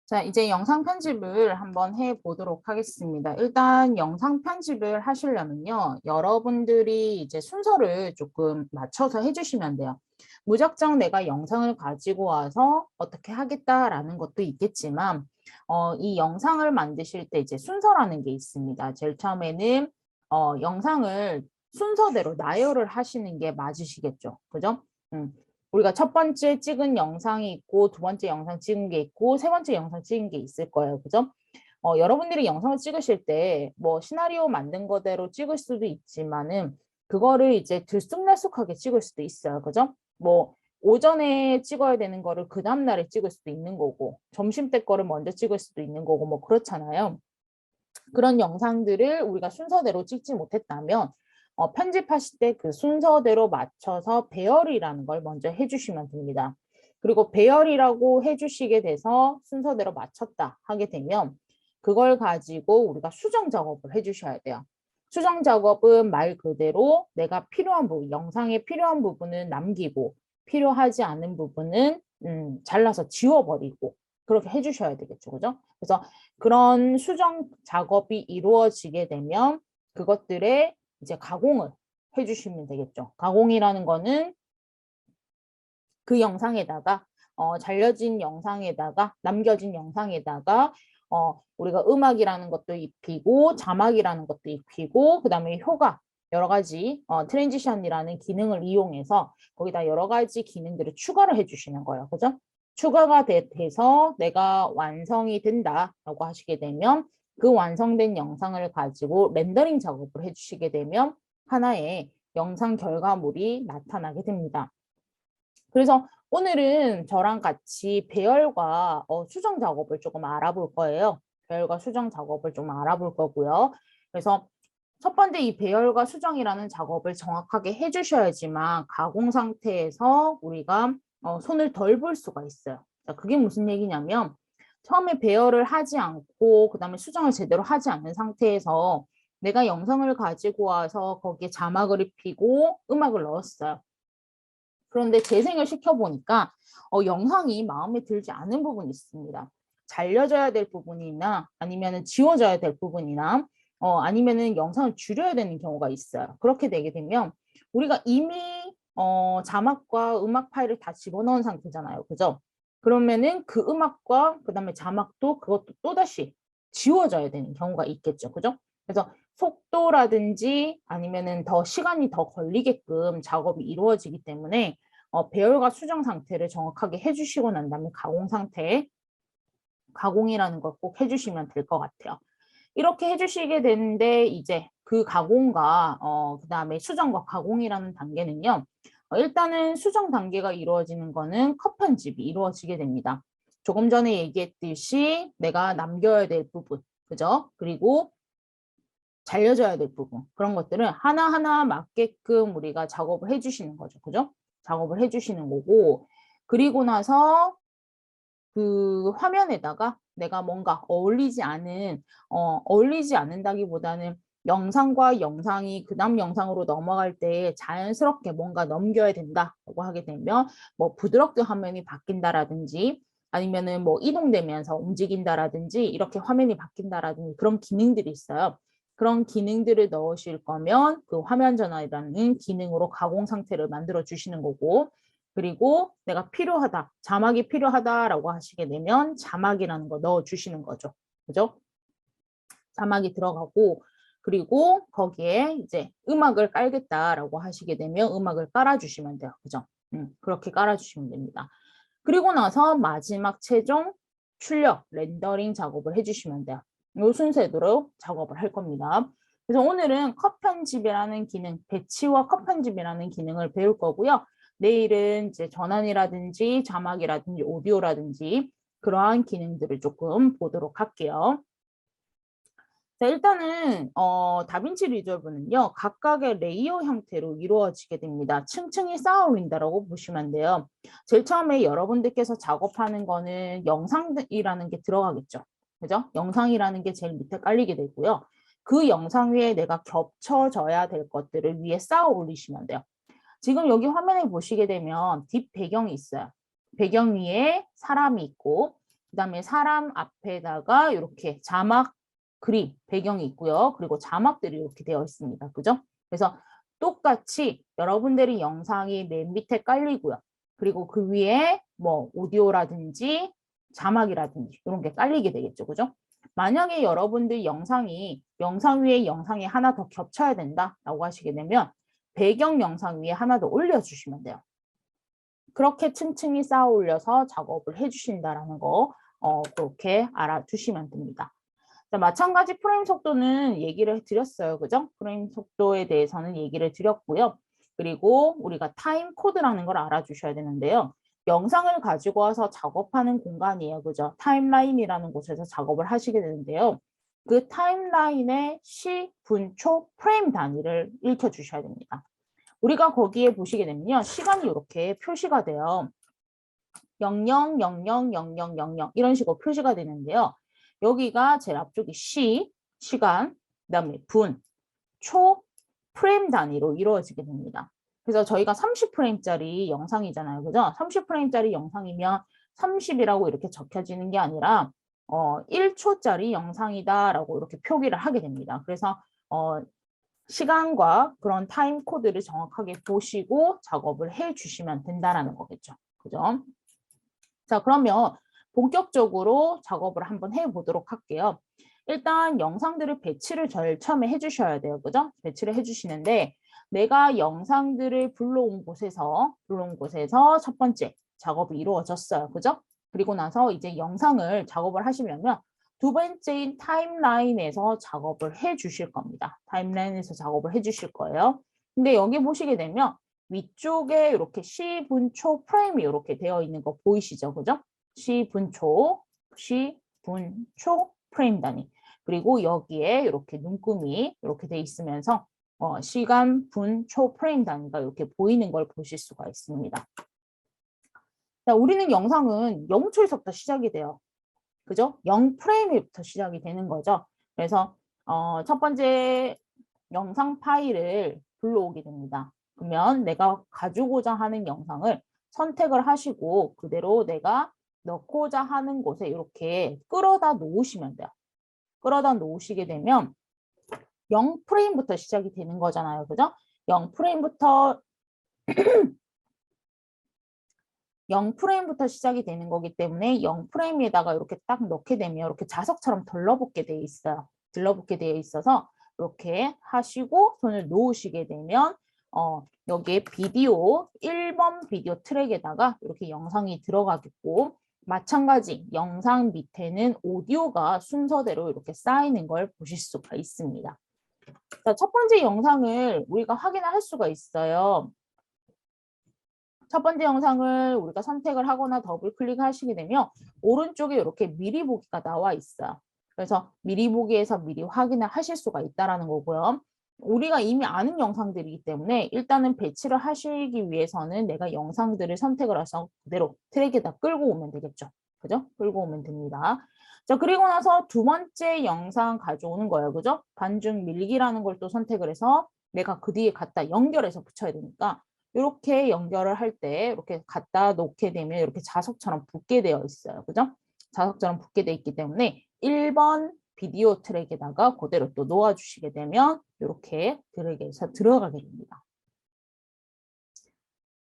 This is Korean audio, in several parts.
자, 이제 영상 편집을 한번 해 보도록 하겠습니다. 일단 영상 편집을 하시려면요. 여러분들이 이제 순서를 조금 맞춰서 해주시면 돼요. 무작정 내가 영상을 가지고 와서 어떻게 하겠다라는 것도 있겠지만, 이 영상을 만드실 때 이제 순서라는 게 있습니다. 제일 처음에는 영상을 순서대로 나열을 하시는 게 맞으시겠죠. 그죠? 우리가 첫 번째 찍은 영상이 있고 두 번째 영상 찍은 게 있고 세 번째 영상 찍은 게 있을 거예요. 그죠? 여러분들이 영상을 찍으실 때 뭐 시나리오 만든 거대로 찍을 수도 있지만은 그거를 이제 들쑥날쑥하게 찍을 수도 있어요. 그죠? 뭐 오전에 찍어야 되는 거를 그 다음날에 찍을 수도 있는 거고 점심 때 거를 먼저 찍을 수도 있는 거고 뭐 그렇잖아요. 그런 영상들을 우리가 순서대로 찍지 못했다면 편집하실 때 그 순서대로 맞춰서 배열이라는 걸 먼저 해주시면 됩니다. 그리고 배열이라고 해주시게 돼서 순서대로 맞췄다 하게 되면 그걸 가지고 우리가 수정 작업을 해주셔야 돼요. 수정 작업은 말 그대로 내가 필요한 부분, 영상에 필요한 부분은 남기고 필요하지 않은 부분은 잘라서 지워버리고 그렇게 해주셔야 되겠죠. 그죠? 그래서 그런 수정 작업이 이루어지게 되면 그것들의 이제 가공을 해주시면 되겠죠. 가공이라는 거는 그 영상에다가 잘려진 영상에다가 남겨진 영상에다가 우리가 음악이라는 것도 입히고 자막이라는 것도 입히고 그다음에 효과 여러 가지 트랜지션이라는 기능을 이용해서 거기다 여러 가지 기능들을 추가를 해주시는 거예요. 그죠? 추가가 돼서 내가 완성이 된다라고 하시게 되면 그 완성된 영상을 가지고 렌더링 작업을 해주시게 되면 하나의 영상 결과물이 나타나게 됩니다. 그래서 오늘은 저랑 같이 배열과 수정 작업을 조금 알아볼 거예요. 배열과 수정 작업을 좀 알아볼 거고요. 그래서 첫 번째 이 배열과 수정이라는 작업을 정확하게 해주셔야지만 가공 상태에서 우리가 손을 덜 볼 수가 있어요. 자, 그게 무슨 얘기냐면 처음에 배열을 하지 않고 그다음에 수정을 제대로 하지 않는 상태에서 내가 영상을 가지고 와서 거기에 자막을 입히고 음악을 넣었어요. 그런데 재생을 시켜보니까 영상이 마음에 들지 않은 부분이 있습니다. 잘려져야 될 부분이나 아니면 지워져야 될 부분이나 아니면은 영상을 줄여야 되는 경우가 있어요. 그렇게 되게 되면 우리가 이미 자막과 음악 파일을 다 집어넣은 상태잖아요. 그죠? 그러면은 그 음악과 그다음에 자막도 그것도 또다시 지워져야 되는 경우가 있겠죠. 그죠? 그래서 속도라든지 아니면은 더 시간이 더 걸리게끔 작업이 이루어지기 때문에 배열과 수정 상태를 정확하게 해주시고 난 다음에 가공 상태에 가공이라는 걸 꼭 해주시면 될 것 같아요. 이렇게 해주시게 되는데 이제 그 가공과 그다음에 수정과 가공이라는 단계는요. 일단은 수정 단계가 이루어지는 거는 컷 편집이 이루어지게 됩니다. 조금 전에 얘기했듯이 내가 남겨야 될 부분, 그죠? 그리고 잘려져야 될 부분 그런 것들은 하나하나 맞게끔 우리가 작업을 해주시는 거죠. 그죠? 작업을 해주시는 거고 그리고 나서 그 화면에다가 내가 뭔가 어울리지 않는다기보다는 영상과 영상이 그 다음 영상으로 넘어갈 때 자연스럽게 뭔가 넘겨야 된다라고 하게 되면 뭐 부드럽게 화면이 바뀐다라든지 아니면은 뭐 이동되면서 움직인다라든지 이렇게 화면이 바뀐다라든지 그런 기능들이 있어요. 그런 기능들을 넣으실 거면 그 화면 전환이라는 기능으로 가공 상태를 만들어 주시는 거고 그리고 내가 필요하다, 자막이 필요하다라고 하시게 되면 자막이라는 거 넣어 주시는 거죠. 그죠? 자막이 들어가고 그리고 거기에 이제 음악을 깔겠다라고 하시게 되면 음악을 깔아주시면 돼요. 그죠? 그렇게 깔아주시면 됩니다. 그리고 나서 마지막 최종 출력, 렌더링 작업을 해주시면 돼요. 이 순서대로 작업을 할 겁니다. 그래서 오늘은 컷 편집이라는 기능, 배치와 컷 편집이라는 기능을 배울 거고요. 내일은 이제 전환이라든지 자막이라든지 오디오라든지 그러한 기능들을 조금 보도록 할게요. 자, 일단은 다빈치 리졸브는요. 각각의 레이어 형태로 이루어지게 됩니다. 층층이 쌓아 올린다라고 보시면 돼요. 제일 처음에 여러분들께서 작업하는 거는 영상이라는 게 들어가겠죠. 그죠? 영상이라는 게 제일 밑에 깔리게 되고요. 그 영상 위에 내가 겹쳐져야 될 것들을 위에 쌓아 올리시면 돼요. 지금 여기 화면에 보시게 되면 뒷 배경이 있어요. 배경 위에 사람이 있고 그다음에 사람 앞에다가 이렇게 자막 그림 배경이 있고요. 그리고 자막들이 이렇게 되어 있습니다. 그죠? 그래서 똑같이 여러분들이 영상이 맨 밑에 깔리고요. 그리고 그 위에 뭐 오디오라든지 자막이라든지 이런 게 깔리게 되겠죠. 그죠? 만약에 여러분들 영상이 영상 위에 영상이 하나 더 겹쳐야 된다라고 하시게 되면 배경 영상 위에 하나 더 올려주시면 돼요. 그렇게 층층이 쌓아 올려서 작업을 해주신다라는 거 그렇게 알아두시면 됩니다. 자, 마찬가지 프레임 속도는 얘기를 드렸어요. 그죠? 프레임 속도에 대해서는 얘기를 드렸고요. 그리고 우리가 타임 코드라는 걸 알아주셔야 되는데요. 영상을 가지고 와서 작업하는 공간이에요. 그죠? 타임라인이라는 곳에서 작업을 하시게 되는데요. 그 타임라인의 시, 분, 초, 프레임 단위를 읽혀주셔야 됩니다. 우리가 거기에 보시게 되면요. 시간이 이렇게 표시가 돼요. 00, 00, 00, 00 이런 식으로 표시가 되는데요. 여기가 제일 앞쪽이 시간, 그다음에 분, 초, 프레임 단위로 이루어지게 됩니다. 그래서 저희가 30프레임짜리 영상이잖아요. 그죠? 30프레임짜리 영상이면 30이라고 이렇게 적혀지는 게 아니라 1초짜리 영상이다라고 이렇게 표기를 하게 됩니다. 그래서 시간과 그런 타임 코드를 정확하게 보시고 작업을 해 주시면 된다라는 거겠죠. 그죠? 자, 그러면 본격적으로 작업을 한번 해보도록 할게요. 일단 영상들을 배치를 제일 처음에 해주셔야 돼요. 그죠? 배치를 해주시는데 내가 영상들을 불러온 곳에서 첫 번째 작업이 이루어졌어요. 그죠? 그리고 나서 이제 영상을 작업을 하시려면 두 번째인 타임라인에서 작업을 해 주실 겁니다. 타임라인에서 작업을 해 주실 거예요. 근데 여기 보시게 되면 위쪽에 이렇게 시분초 프레임이 이렇게 되어 있는 거 보이시죠? 그죠? 시분초 프레임 단위. 그리고 여기에 이렇게 눈금이 이렇게 돼 있으면서 시간, 분, 초 프레임 단위가 이렇게 보이는 걸 보실 수가 있습니다. 자, 우리는 영상은 0초에서부터 시작이 돼요. 그죠? 0프레임부터 시작이 되는 거죠. 그래서 첫 번째 영상 파일을 불러오게 됩니다. 그러면 내가 가지고자 하는 영상을 선택을 하시고 그대로 내가 넣고자 하는 곳에 이렇게 끌어다 놓으시면 돼요. 끌어다 놓으시게 되면 0프레임부터 시작이 되는 거잖아요. 그죠? 0프레임부터 0프레임부터 시작이 되는 거기 때문에 0프레임에다가 이렇게 딱 넣게 되면 이렇게 자석처럼 들러붙게 되어 있어요. 들러붙게 되어 있어서 이렇게 하시고 손을 놓으시게 되면 여기에 비디오 1번 비디오 트랙에다가 이렇게 영상이 들어가겠고 마찬가지 영상 밑에는 오디오가 순서대로 이렇게 쌓이는 걸 보실 수가 있습니다. 자, 첫 번째 영상을 우리가 확인을 할 수가 있어요. 첫 번째 영상을 우리가 선택을 하거나 더블 클릭하시게 되면 오른쪽에 이렇게 미리 보기가 나와 있어요. 그래서 미리 보기에서 미리 확인을 하실 수가 있다는 거고요. 우리가 이미 아는 영상들이기 때문에 일단은 배치를 하시기 위해서는 내가 영상들을 선택을 해서 그대로 트랙에다 끌고 오면 되겠죠. 그죠? 끌고 오면 됩니다. 자, 그리고 나서 두 번째 영상 가져오는 거예요. 그죠? 반중 밀기라는 걸 또 선택을 해서 내가 그 뒤에 갖다 연결해서 붙여야 되니까 이렇게 연결을 할 때 이렇게 갖다 놓게 되면 이렇게 자석처럼 붙게 되어 있어요. 그죠? 자석처럼 붙게 되어 있기 때문에 1번 비디오 트랙에다가 그대로 또 놓아주시게 되면 이렇게 드래그해서 들어가게 됩니다.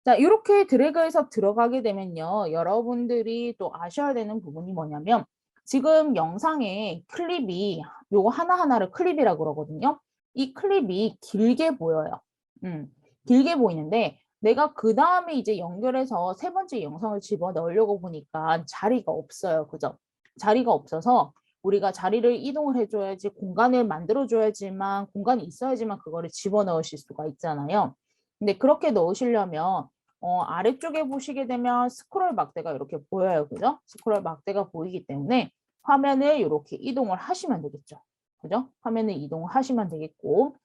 자, 이렇게 드래그해서 들어가게 되면요. 여러분들이 또 아셔야 되는 부분이 뭐냐면 지금 영상의 클립이 요거 하나하나를 클립이라고 그러거든요. 이 클립이 길게 보여요. 길게 보이는데 내가 그 다음에 이제 연결해서 세 번째 영상을 집어넣으려고 보니까 자리가 없어요. 그죠? 자리가 없어서 우리가 자리를 이동을 해줘야지 공간을 만들어줘야지만 공간이 있어야지만 그거를 집어넣으실 수가 있잖아요. 근데 그렇게 넣으시려면 아래쪽에 보시게 되면 스크롤 막대가 이렇게 보여요. 그죠? 스크롤 막대가 보이기 때문에 화면을 이렇게 이동을 하시면 되겠죠. 그죠? 화면을 이동을 하시면 되겠고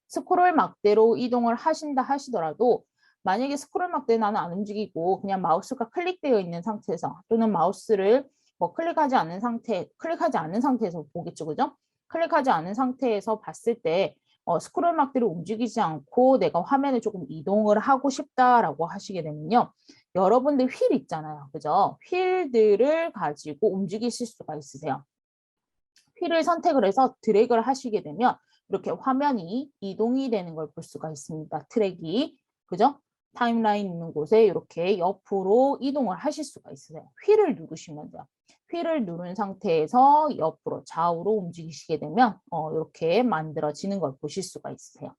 스크롤 막대로 이동을 하신다 하시더라도 만약에 스크롤 막대 나는 안 움직이고 그냥 마우스가 클릭되어 있는 상태에서 또는 마우스를 뭐 클릭하지 않은 상태에서 보겠죠. 그죠? 클릭하지 않은 상태에서 봤을 때 스크롤막들이 움직이지 않고 내가 화면에 조금 이동을 하고 싶다라고 하시게 되면요. 여러분들 휠 있잖아요. 그죠? 휠들을 가지고 움직이실 수가 있으세요. 휠을 선택을 해서 드래그를 하시게 되면 이렇게 화면이 이동이 되는 걸 볼 수가 있습니다. 트랙이. 그죠? 타임라인 있는 곳에 이렇게 옆으로 이동을 하실 수가 있으세요. 휠을 누르시면 돼요. 휠을 누른 상태에서 옆으로 좌우로 움직이시게 되면 이렇게 만들어지는 걸 보실 수가 있으세요.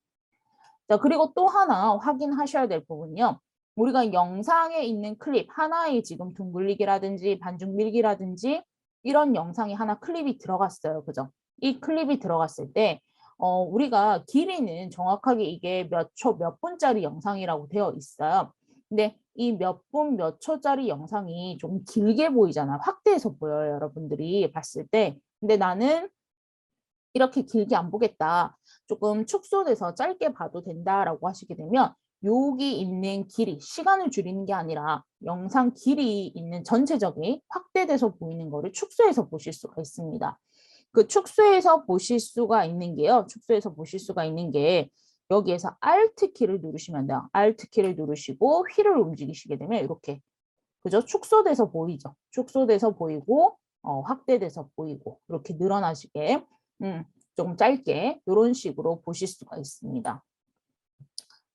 자, 그리고 또 하나 확인하셔야 될 부분이요. 우리가 영상에 있는 클립 하나의 지금 둥글리기라든지 반죽 밀기라든지 이런 영상이 하나 클립이 들어갔어요. 그죠? 이 클립이 들어갔을 때 우리가 길이는 정확하게 이게 몇 초, 몇 분짜리 영상이라고 되어 있어요. 근데 이 몇 분, 몇 초짜리 영상이 좀 길게 보이잖아. 확대해서 보여요, 여러분들이 봤을 때. 근데 나는 이렇게 길게 안 보겠다. 조금 축소돼서 짧게 봐도 된다라고 하시게 되면 여기 있는 길이, 시간을 줄이는 게 아니라 영상 길이 있는 전체적인 확대돼서 보이는 거를 축소해서 보실 수가 있습니다. 그 축소해서 보실 수가 있는 게요. 축소해서 보실 수가 있는 게 여기에서 Alt 키를 누르시면 돼요. Alt 키를 누르시고 휠을 움직이시게 되면 이렇게 그죠? 축소돼서 보이죠. 축소돼서 보이고 확대돼서 보이고 이렇게 늘어나시게 조금 짧게 이런 식으로 보실 수가 있습니다.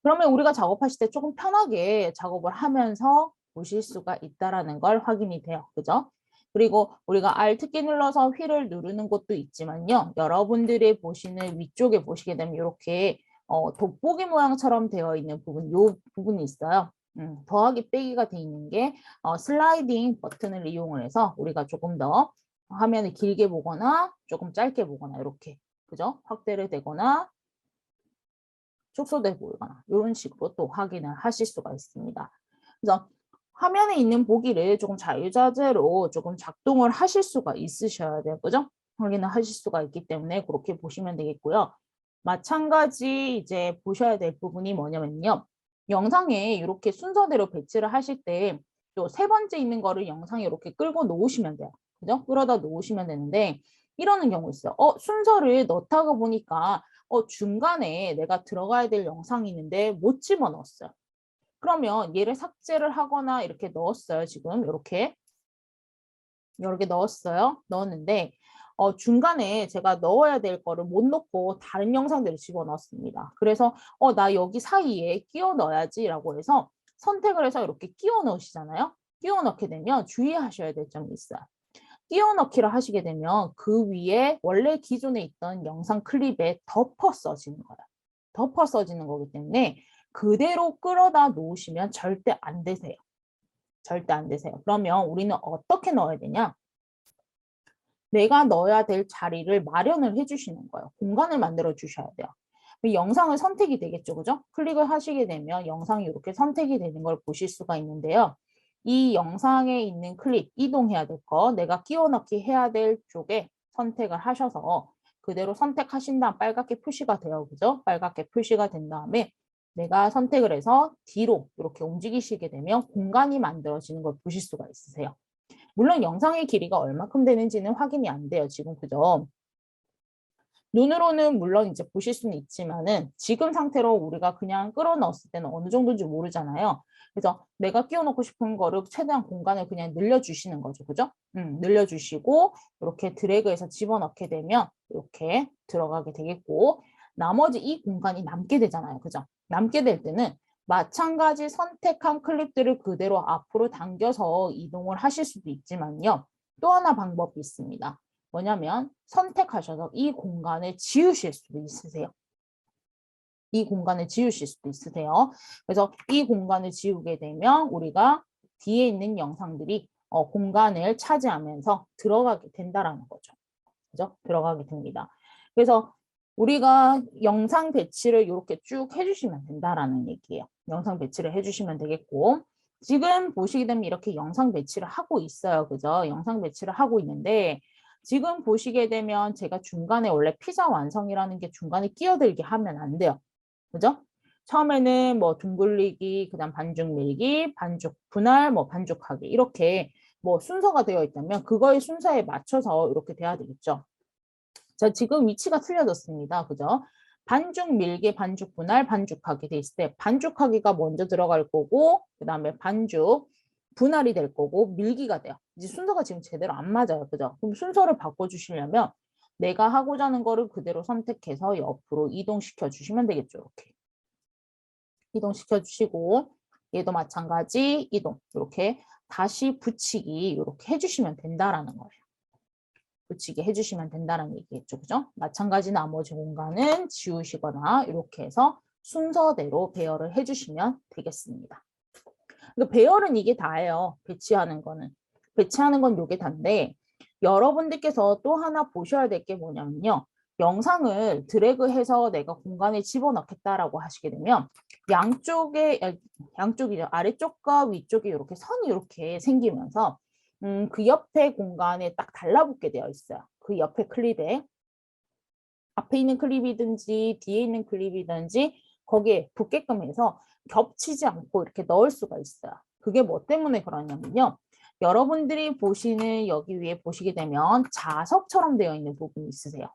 그러면 우리가 작업하실 때 조금 편하게 작업을 하면서 보실 수가 있다는 걸 확인이 돼요. 그죠? 그리고 우리가 Alt키 눌러서 휠을 누르는 것도 있지만요. 여러분들이 보시는 위쪽에 보시게 되면 이렇게 돋보기 모양처럼 되어 있는 부분, 이 부분이 있어요. 더하기 빼기가 돼 있는 게 슬라이딩 버튼을 이용을 해서 우리가 조금 더 화면을 길게 보거나 조금 짧게 보거나 이렇게 그죠? 확대를 되거나 축소돼 보이거나 이런 식으로 또 확인을 하실 수가 있습니다. 그래서 화면에 있는 보기를 조금 자유자재로 조금 작동을 하실 수가 있으셔야 돼요. 그죠? 확인을 하실 수가 있기 때문에 그렇게 보시면 되겠고요. 마찬가지 이제 보셔야 될 부분이 뭐냐면요. 영상에 이렇게 순서대로 배치를 하실 때 또 세 번째 있는 거를 영상에 이렇게 끌고 놓으시면 돼요. 그죠? 끌어다 놓으시면 되는데 이러는 경우 있어요. 순서를 넣다가 보니까 중간에 내가 들어가야 될 영상이 있는데 못 집어넣었어요. 그러면 얘를 삭제를 하거나 이렇게 넣었어요. 지금 이렇게 넣었어요. 넣었는데 중간에 제가 넣어야 될 거를 못 넣고 다른 영상들을 집어넣었습니다. 그래서 나 여기 사이에 끼워 넣어야지라고 해서 선택을 해서 이렇게 끼워 넣으시잖아요. 끼워 넣게 되면 주의하셔야 될 점이 있어요. 끼워 넣기를 하시게 되면 그 위에 원래 기존에 있던 영상 클립에 덮어 써지는 거예요. 덮어 써지는 거기 때문에 그대로 끌어다 놓으시면 절대 안 되세요. 절대 안 되세요. 그러면 우리는 어떻게 넣어야 되냐? 내가 넣어야 될 자리를 마련을 해주시는 거예요. 공간을 만들어 주셔야 돼요. 영상을 선택이 되겠죠. 그죠? 클릭을 하시게 되면 영상이 이렇게 선택이 되는 걸 보실 수가 있는데요. 이 영상에 있는 클립, 이동해야 될 거, 내가 끼워 넣기 해야 될 쪽에 선택을 하셔서 그대로 선택하신 다음 빨갛게 표시가 돼요. 그죠? 빨갛게 표시가 된 다음에 내가 선택을 해서 뒤로 이렇게 움직이시게 되면 공간이 만들어지는 걸 보실 수가 있으세요. 물론 영상의 길이가 얼마큼 되는지는 확인이 안 돼요. 지금 그죠? 눈으로는 물론 이제 보실 수는 있지만은 지금 상태로 우리가 그냥 끌어 넣었을 때는 어느 정도인지 모르잖아요. 그래서 내가 끼워 넣고 싶은 거를 최대한 공간을 그냥 늘려주시는 거죠. 그죠? 늘려주시고 이렇게 드래그해서 집어넣게 되면 이렇게 들어가게 되겠고 나머지 이 공간이 남게 되잖아요. 그죠? 남게 될 때는 마찬가지 선택한 클립들을 그대로 앞으로 당겨서 이동을 하실 수도 있지만요. 또 하나 방법이 있습니다. 뭐냐면 선택하셔서 이 공간을 지우실 수도 있으세요. 이 공간을 지우실 수도 있으세요. 그래서 이 공간을 지우게 되면 우리가 뒤에 있는 영상들이 공간을 차지하면서 들어가게 된다라는 거죠. 그죠? 들어가게 됩니다. 그래서 우리가 영상 배치를 이렇게 쭉 해주시면 된다라는 얘기예요. 영상 배치를 해주시면 되겠고 지금 보시게 되면 이렇게 영상 배치를 하고 있어요. 그죠? 영상 배치를 하고 있는데 지금 보시게 되면 제가 중간에 원래 피자 완성이라는 게 중간에 끼어들게 하면 안 돼요. 그죠? 처음에는 뭐 둥글리기, 그다음 반죽 밀기, 반죽 분할, 뭐 반죽하기 이렇게 뭐 순서가 되어 있다면 그거의 순서에 맞춰서 이렇게 돼야 되겠죠. 자, 지금 위치가 틀려졌습니다. 그죠? 반죽, 밀개, 반죽, 분할, 반죽하기 돼 있을 때 반죽하기가 먼저 들어갈 거고 그 다음에 반죽, 분할이 될 거고 밀기가 돼요. 이제 순서가 지금 제대로 안 맞아요. 그죠? 그럼 순서를 바꿔주시려면 내가 하고자 하는 거를 그대로 선택해서 옆으로 이동시켜 주시면 되겠죠. 이렇게. 이동시켜 주시고 얘도 마찬가지 이동. 이렇게 다시 붙이기 이렇게 해주시면 된다라는 거예요. 붙이게 해주시면 된다는 얘기겠죠. 그죠? 마찬가지 나머지 공간은 지우시거나 이렇게 해서 순서대로 배열을 해주시면 되겠습니다. 그러니까 배열은 이게 다예요. 배치하는 거는. 배치하는 건 이게 다인데 여러분들께서 또 하나 보셔야 될 게 뭐냐면요. 영상을 드래그해서 내가 공간에 집어넣겠다라고 하시게 되면 양쪽이죠. 아래쪽과 위쪽에 이렇게 선이 이렇게 생기면서 그 옆에 공간에 딱 달라붙게 되어 있어요. 그 옆에 클립에 앞에 있는 클립이든지 뒤에 있는 클립이든지 거기에 붙게끔 해서 겹치지 않고 이렇게 넣을 수가 있어요. 그게 뭐 때문에 그러냐면요. 여러분들이 보시는 여기 위에 보시게 되면 자석처럼 되어 있는 부분이 있으세요.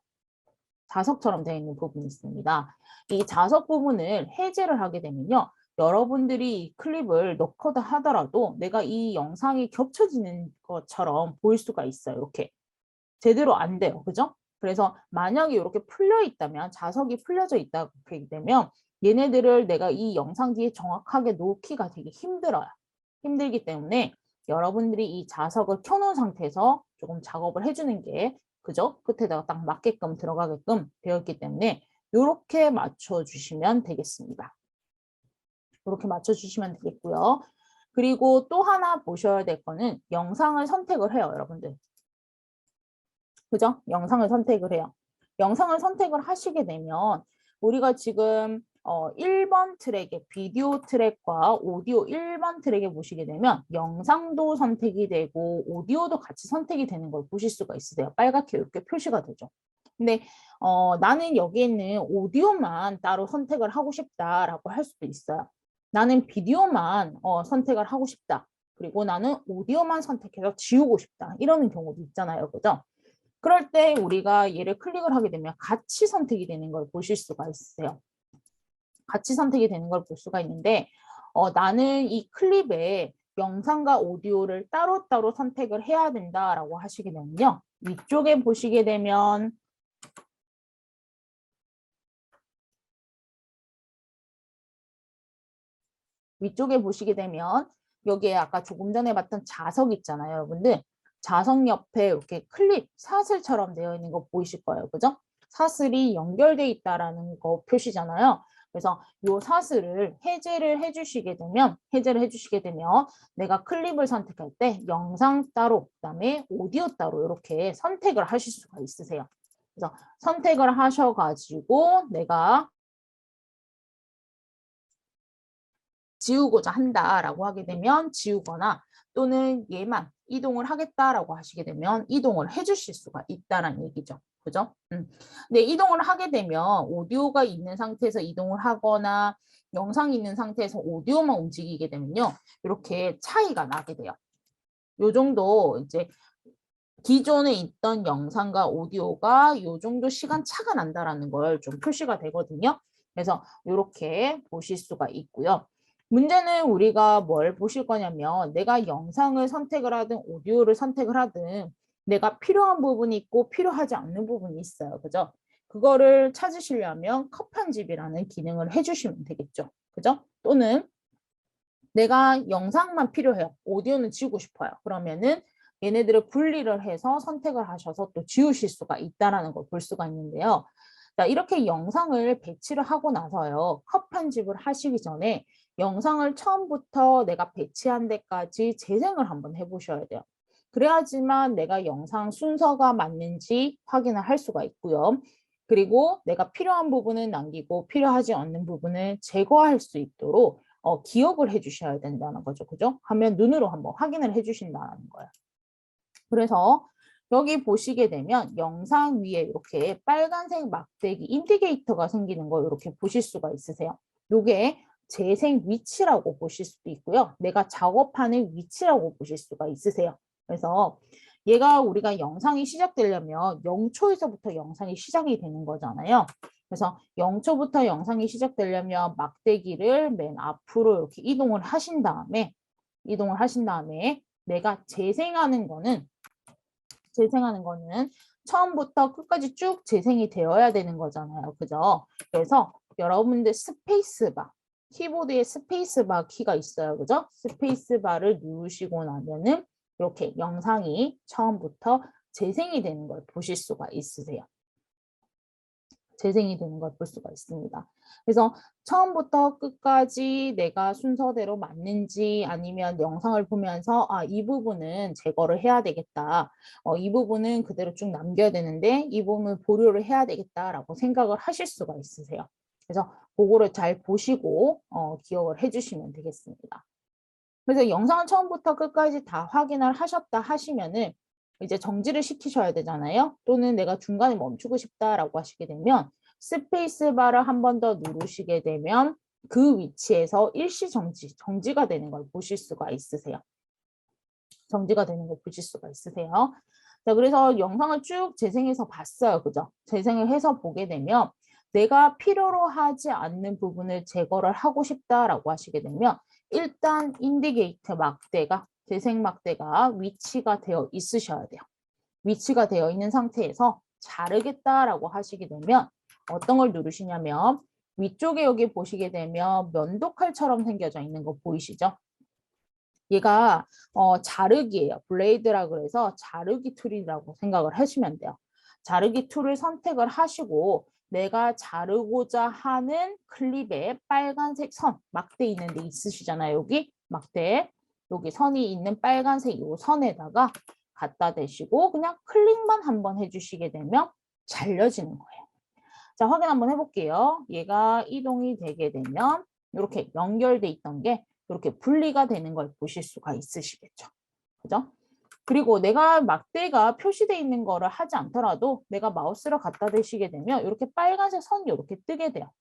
자석처럼 되어 있는 부분이 있습니다. 이 자석 부분을 해제를 하게 되면요. 여러분들이 이 클립을 넣거나 하더라도 내가 이 영상이 겹쳐지는 것처럼 보일 수가 있어요. 이렇게. 제대로 안 돼요. 그죠? 그래서 만약에 이렇게 풀려 있다면 자석이 풀려져 있다고 되면 얘네들을 내가 이 영상 뒤에 정확하게 놓기가 되게 힘들어요. 힘들기 때문에 여러분들이 이 자석을 켜놓은 상태에서 조금 작업을 해주는 게 그죠? 끝에다가 딱 맞게끔 들어가게끔 되어 있기 때문에 이렇게 맞춰주시면 되겠습니다. 이렇게 맞춰주시면 되겠고요. 그리고 또 하나 보셔야 될 거는 영상을 선택을 해요, 여러분들. 그죠? 영상을 선택을 해요. 영상을 선택을 하시게 되면 우리가 지금 1번 트랙에 비디오 트랙과 오디오 1번 트랙에 보시게 되면 영상도 선택이 되고 오디오도 같이 선택이 되는 걸 보실 수가 있으세요. 빨갛게 이렇게 표시가 되죠. 근데 나는 여기에 있는 오디오만 따로 선택을 하고 싶다라고 할 수도 있어요. 나는 비디오만 선택을 하고 싶다. 그리고 나는 오디오만 선택해서 지우고 싶다. 이러는 경우도 있잖아요. 그죠? 그럴 때 우리가 얘를 클릭을 하게 되면 같이 선택이 되는 걸 보실 수가 있어요. 같이 선택이 되는 걸 볼 수가 있는데 나는 이 클립에 영상과 오디오를 따로따로 선택을 해야 된다라고 하시게 되면요. 위쪽에 보시게 되면 여기에 아까 조금 전에 봤던 자석 있잖아요, 여러분들. 자석 옆에 이렇게 클립, 사슬처럼 되어 있는 거 보이실 거예요. 그죠? 사슬이 연결돼 있다라는 거 표시잖아요. 그래서 이 사슬을 해제를 해주시게 되면 내가 클립을 선택할 때 영상 따로, 그다음에 오디오 따로 이렇게 선택을 하실 수가 있으세요. 그래서 선택을 하셔가지고 내가 지우고자 한다라고 하게 되면 지우거나 또는 얘만 이동을 하겠다라고 하시게 되면 이동을 해주실 수가 있다는 얘기죠. 그죠? 근데 이동을 하게 되면 오디오가 있는 상태에서 이동을 하거나 영상이 있는 상태에서 오디오만 움직이게 되면요. 이렇게 차이가 나게 돼요. 요 정도 이제 기존에 있던 영상과 오디오가 요 정도 시간 차가 난다라는 걸 좀 표시가 되거든요. 그래서 이렇게 보실 수가 있고요. 문제는 우리가 뭘 보실 거냐면 내가 영상을 선택을 하든 오디오를 선택을 하든 내가 필요한 부분이 있고 필요하지 않는 부분이 있어요. 그죠? 그거를 찾으시려면 컷 편집이라는 기능을 해주시면 되겠죠. 그죠? 또는 내가 영상만 필요해요. 오디오는 지우고 싶어요. 그러면은 얘네들을 분리를 해서 선택을 하셔서 또 지우실 수가 있다는 걸 볼 수가 있는데요. 자, 이렇게 영상을 배치를 하고 나서요. 컷 편집을 하시기 전에 영상을 처음부터 내가 배치한 데까지 재생을 한번 해보셔야 돼요. 그래야지만 내가 영상 순서가 맞는지 확인을 할 수가 있고요. 그리고 내가 필요한 부분은 남기고 필요하지 않는 부분을 제거할 수 있도록 기억을 해주셔야 된다는 거죠. 그죠? 하면 눈으로 한번 확인을 해주신다는 거예요. 그래서 여기 보시게 되면 영상 위에 이렇게 빨간색 막대기 인디게이터가 생기는 거 이렇게 보실 수가 있으세요. 이게 재생 위치라고 보실 수도 있고요. 내가 작업하는 위치라고 보실 수가 있으세요. 그래서 얘가 우리가 영상이 시작되려면 0초에서부터 영상이 시작이 되는 거잖아요. 그래서 0초부터 영상이 시작되려면 막대기를 맨 앞으로 이렇게 이동을 하신 다음에 내가 재생하는 거는 처음부터 끝까지 쭉 재생이 되어야 되는 거잖아요. 그죠? 그래서 여러분들 스페이스바, 키보드에 스페이스바 키가 있어요. 그죠? 스페이스바를 누르시고 나면은 이렇게 영상이 처음부터 재생이 되는 걸 보실 수가 있으세요. 재생이 되는 걸 볼 수가 있습니다. 그래서 처음부터 끝까지 내가 순서대로 맞는지 아니면 영상을 보면서 이 부분은 제거를 해야 되겠다. 이 부분은 그대로 쭉 남겨야 되는데 이 부분을 보류를 해야 되겠다라고 생각을 하실 수가 있으세요. 그래서 그거를 잘 보시고 기억을 해주시면 되겠습니다. 그래서 영상을 처음부터 끝까지 다 확인을 하셨다 하시면은 이제 정지를 시키셔야 되잖아요. 또는 내가 중간에 멈추고 싶다라고 하시게 되면 스페이스바를 한 번 더 누르시게 되면 그 위치에서 일시 정지가 되는 걸 보실 수가 있으세요. 정지가 되는 걸 보실 수가 있으세요. 자, 그래서 영상을 쭉 재생해서 봤어요. 그죠? 재생을 해서 보게 되면 내가 필요로 하지 않는 부분을 제거를 하고 싶다라고 하시게 되면 일단 인디게이트 막대가 재생 막대가 위치가 되어 있으셔야 돼요. 위치가 되어 있는 상태에서 자르겠다라고 하시게 되면 어떤 걸 누르시냐면 위쪽에 여기 보시게 되면 면도칼처럼 생겨져 있는 거 보이시죠? 얘가 자르기예요. 블레이드라 그래서 자르기 툴이라고 생각을 하시면 돼요. 자르기 툴을 선택을 하시고 내가 자르고자 하는 클립에 빨간색 선, 막대 있는 데 있으시잖아요. 여기 막대, 여기 선이 있는 빨간색 이 선에다가 갖다 대시고 그냥 클릭만 한번 해주시게 되면 잘려지는 거예요. 자, 확인 한번 해볼게요. 얘가 이동이 되게 되면 이렇게 연결돼 있던 게 이렇게 분리가 되는 걸 보실 수가 있으시겠죠. 그죠? 그리고 내가 막대가 표시되어 있는 거를 하지 않더라도 내가 마우스를 갖다 대시게 되면 이렇게 빨간색 선이 이렇게 뜨게 돼요.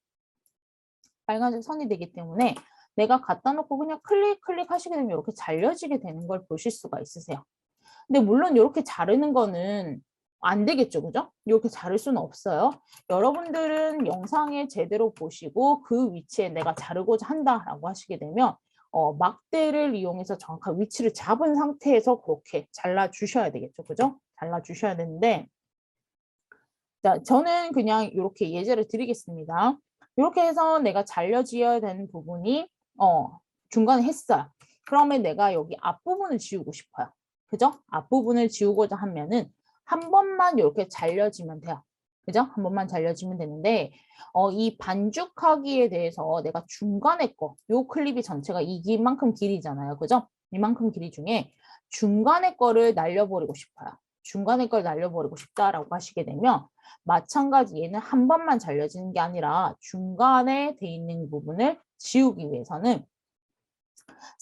빨간색 선이 되기 때문에 내가 갖다 놓고 그냥 클릭 하시게 되면 이렇게 잘려지게 되는 걸 보실 수가 있으세요. 근데 물론 이렇게 자르는 거는 안 되겠죠, 그죠? 이렇게 자를 수는 없어요. 여러분들은 영상에 제대로 보시고 그 위치에 내가 자르고자 한다라고 하시게 되면 막대를 이용해서 정확한 위치를 잡은 상태에서 그렇게 잘라주셔야 되겠죠, 그죠? 잘라주셔야 되는데 자, 저는 그냥 이렇게 예제를 드리겠습니다. 이렇게 해서 내가 잘려지어야 되는 부분이 중간에 했어요. 그러면 내가 여기 앞부분을 지우고 싶어요. 그죠? 앞부분을 지우고자 하면은 한 번만 이렇게 잘려지면 돼요. 그죠? 한 번만 잘려지면 되는데 이 반죽하기에 대해서 내가 중간에 요 클립이 전체가 이만큼 길이잖아요. 그죠? 이만큼 길이 중에 중간에 거를 날려버리고 싶어요. 중간에 걸 날려버리고 싶다라고 하시게 되면 마찬가지 얘는 한 번만 잘려지는 게 아니라 중간에 돼 있는 부분을 지우기 위해서는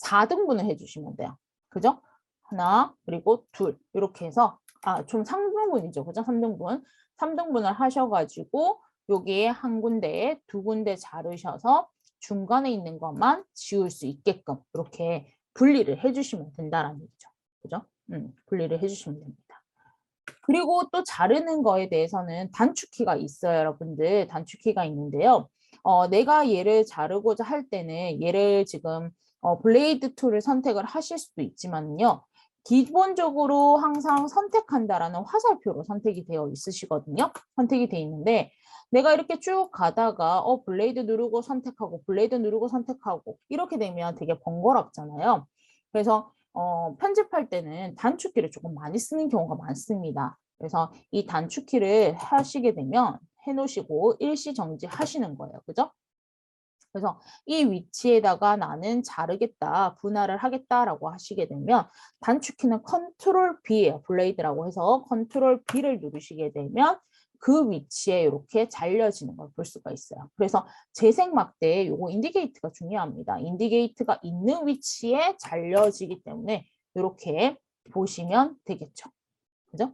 4등분을 해주시면 돼요. 그죠? 하나, 그리고 둘. 이렇게 해서, 좀 3등분이죠. 그죠? 3등분. 3등분을 하셔가지고, 여기에 한 군데에 두 군데 자르셔서 중간에 있는 것만 지울 수 있게끔 이렇게 분리를 해주시면 된다는 얘기죠. 그죠? 분리를 해주시면 됩니다. 그리고 또 자르는 거에 대해서는 단축키가 있어요, 여러분들. 단축키가 있는데요. 내가 얘를 자르고자 할 때는 얘를 지금 블레이드 툴을 선택을 하실 수도 있지만요. 기본적으로 항상 선택한다라는 화살표로 선택이 되어 있으시거든요. 선택이 되어 있는데 내가 이렇게 쭉 가다가 블레이드 누르고 선택하고 블레이드 누르고 선택하고 이렇게 되면 되게 번거롭잖아요. 그래서 편집할 때는 단축키를 조금 많이 쓰는 경우가 많습니다. 그래서 이 단축키를 하시게 되면 해놓으시고 일시 정지하시는 거예요. 그죠? 그래서 이 위치에다가 나는 자르겠다, 분할을 하겠다라고 하시게 되면 단축키는 컨트롤 B예요. 블레이드라고 해서 컨트롤 B를 누르시게 되면 그 위치에 이렇게 잘려지는 걸 볼 수가 있어요. 그래서 재생 막대에 요거 인디게이트가 중요합니다. 인디게이트가 있는 위치에 잘려지기 때문에 이렇게 보시면 되겠죠. 그죠?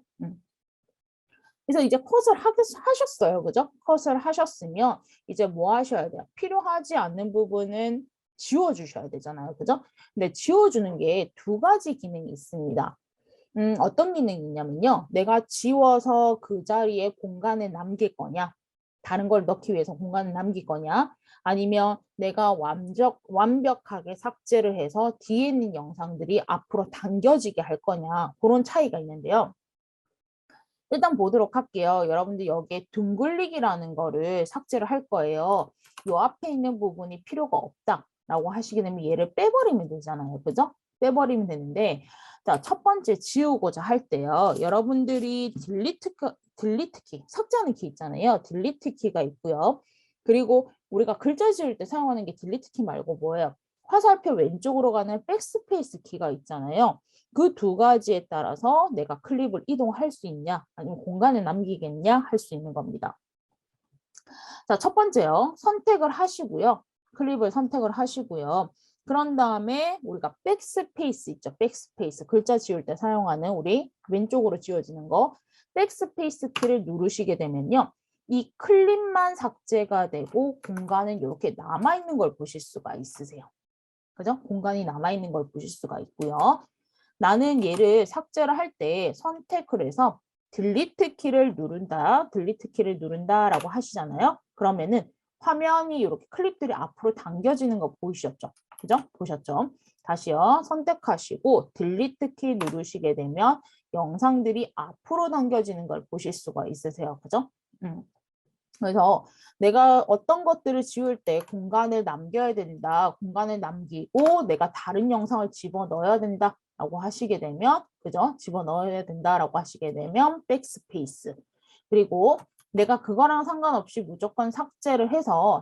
그래서 이제 컷을 하셨어요. 그죠? 컷을 하셨으면 이제 뭐 하셔야 돼요? 필요하지 않는 부분은 지워주셔야 되잖아요. 그죠? 근데 지워주는 게 두 가지 기능이 있습니다. 어떤 기능이 있냐면요. 내가 지워서 그 자리에 공간을 남길 거냐, 다른 걸 넣기 위해서 공간을 남길 거냐, 아니면 내가 완벽하게 삭제를 해서 뒤에 있는 영상들이 앞으로 당겨지게 할 거냐, 그런 차이가 있는데요. 일단 보도록 할게요. 여러분들 여기에 둥글리기라는 거를 삭제를 할 거예요. 요 앞에 있는 부분이 필요가 없다라고 하시게 되면 얘를 빼버리면 되잖아요. 그죠? 빼버리면 되는데 자, 첫 번째 지우고자 할 때요. 여러분들이 딜리트 키, 삭제하는 키 있잖아요. 딜리트 키가 있고요. 그리고 우리가 글자 지울 때 사용하는 게 딜리트 키 말고 뭐예요? 화살표 왼쪽으로 가는 백스페이스 키가 있잖아요. 그 두 가지에 따라서 내가 클립을 이동할 수 있냐, 아니면 공간을 남기겠냐 할 수 있는 겁니다. 자, 첫 번째요. 선택을 하시고요. 클립을 선택을 하시고요. 그런 다음에 우리가 백스페이스 있죠. 백스페이스. 글자 지울 때 사용하는 우리 왼쪽으로 지워지는 거. 백스페이스 키를 누르시게 되면요. 이 클립만 삭제가 되고 공간은 이렇게 남아있는 걸 보실 수가 있으세요. 그죠? 공간이 남아있는 걸 보실 수가 있고요. 나는 얘를 삭제를 할 때 선택을 해서 딜리트 키를 누른다, 딜리트 키를 누른다라고 하시잖아요. 그러면은 화면이 이렇게 클립들이 앞으로 당겨지는 거 보이셨죠? 그죠? 보셨죠? 다시요. 선택하시고 딜리트 키 누르시게 되면 영상들이 앞으로 당겨지는 걸 보실 수가 있으세요. 그죠? 그래서 내가 어떤 것들을 지울 때 공간을 남겨야 된다. 공간을 남기고 내가 다른 영상을 집어넣어야 된다라고 하시게 되면 그죠? 집어넣어야 된다라고 하시게 되면 백스페이스. 그리고 내가 그거랑 상관없이 무조건 삭제를 해서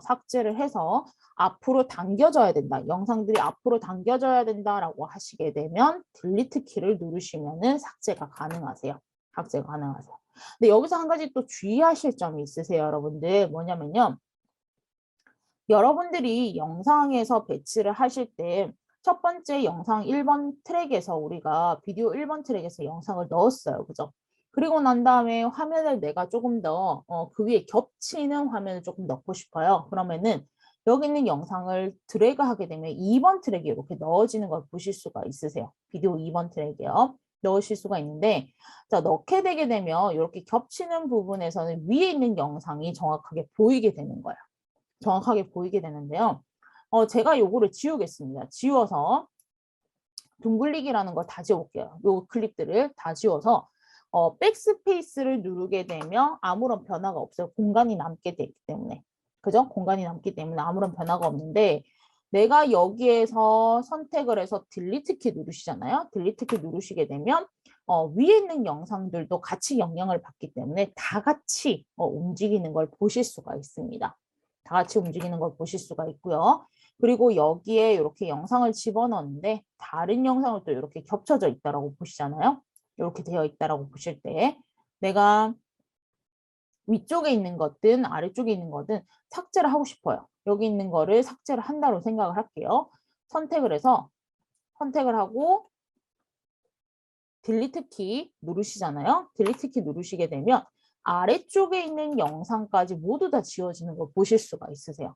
앞으로 당겨져야 된다. 영상들이 앞으로 당겨져야 된다라고 하시게 되면 딜리트 키를 누르시면은 삭제가 가능하세요. 삭제가 가능하세요. 근데 여기서 한 가지 또 주의하실 점이 있으세요, 여러분들. 뭐냐면요. 여러분들이 영상에서 배치를 하실 때 첫 번째 영상 1번 트랙에서 우리가 비디오 1번 트랙에서 영상을 넣었어요. 그죠? 그리고 난 다음에 화면을 내가 조금 더 그 위에 겹치는 화면을 조금 넣고 싶어요. 그러면은 여기 있는 영상을 드래그하게 되면 2번 트랙에 이렇게 넣어지는 걸 보실 수가 있으세요. 비디오 2번 트랙에요. 넣으실 수가 있는데 자, 넣게 되게 되면 이렇게 겹치는 부분에서는 위에 있는 영상이 정확하게 보이게 되는 거예요. 정확하게 보이게 되는데요. 제가 요거를 지우겠습니다. 지워서 둥글리기라는 걸 다 지워볼게요. 요 클립들을 다 지워서 백스페이스를 누르게 되면 아무런 변화가 없어요. 공간이 남게 되기 때문에. 그죠? 공간이 남기 때문에 아무런 변화가 없는데 내가 여기에서 선택을 해서 딜리트 키 누르시잖아요. 딜리트 키 누르시게 되면 위에 있는 영상들도 같이 영향을 받기 때문에 다 같이 움직이는 걸 보실 수가 있습니다. 다 같이 움직이는 걸 보실 수가 있고요. 그리고 여기에 이렇게 영상을 집어넣는데 다른 영상을 또 이렇게 겹쳐져 있다라고 보시잖아요. 이렇게 되어 있다라고 보실 때 내가 위쪽에 있는 것든 아래쪽에 있는 거든 삭제를 하고 싶어요. 여기 있는 거를 삭제를 한다고 생각을 할게요. 선택을 해서 선택을 하고 딜리트 키 누르시잖아요. 딜리트 키 누르시게 되면 아래쪽에 있는 영상까지 모두 다 지워지는 걸 보실 수가 있으세요.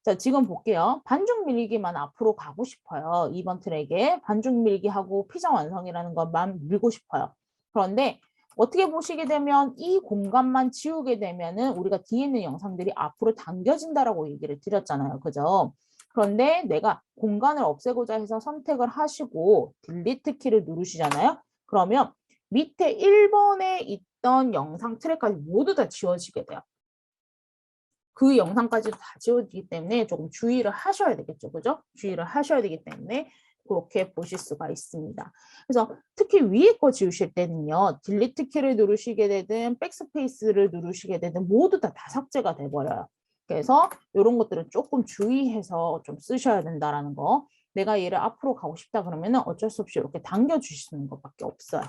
자, 지금 볼게요. 반죽 밀기만 앞으로 가고 싶어요. 2번 트랙에 반죽 밀기하고 피자 완성이라는 것만 밀고 싶어요. 그런데 어떻게 보시게 되면 이 공간만 지우게 되면은 우리가 뒤에 있는 영상들이 앞으로 당겨진다라고 얘기를 드렸잖아요. 그죠? 그런데 내가 공간을 없애고자 해서 선택을 하시고 딜리트 키를 누르시잖아요. 그러면 밑에 1번에 있던 영상 트랙까지 모두 다 지워지게 돼요. 그 영상까지도 다 지워지기 때문에 조금 주의를 하셔야 되겠죠. 그죠? 주의를 하셔야 되기 때문에 그렇게 보실 수가 있습니다. 그래서 특히 위에 거 지우실 때는요. 딜리트 키를 누르시게 되든 백스페이스를 누르시게 되든 모두 다 삭제가 돼버려요. 그래서 이런 것들은 조금 주의해서 좀 쓰셔야 된다라는 거. 내가 얘를 앞으로 가고 싶다 그러면 어쩔 수 없이 이렇게 당겨주시는 것밖에 없어요.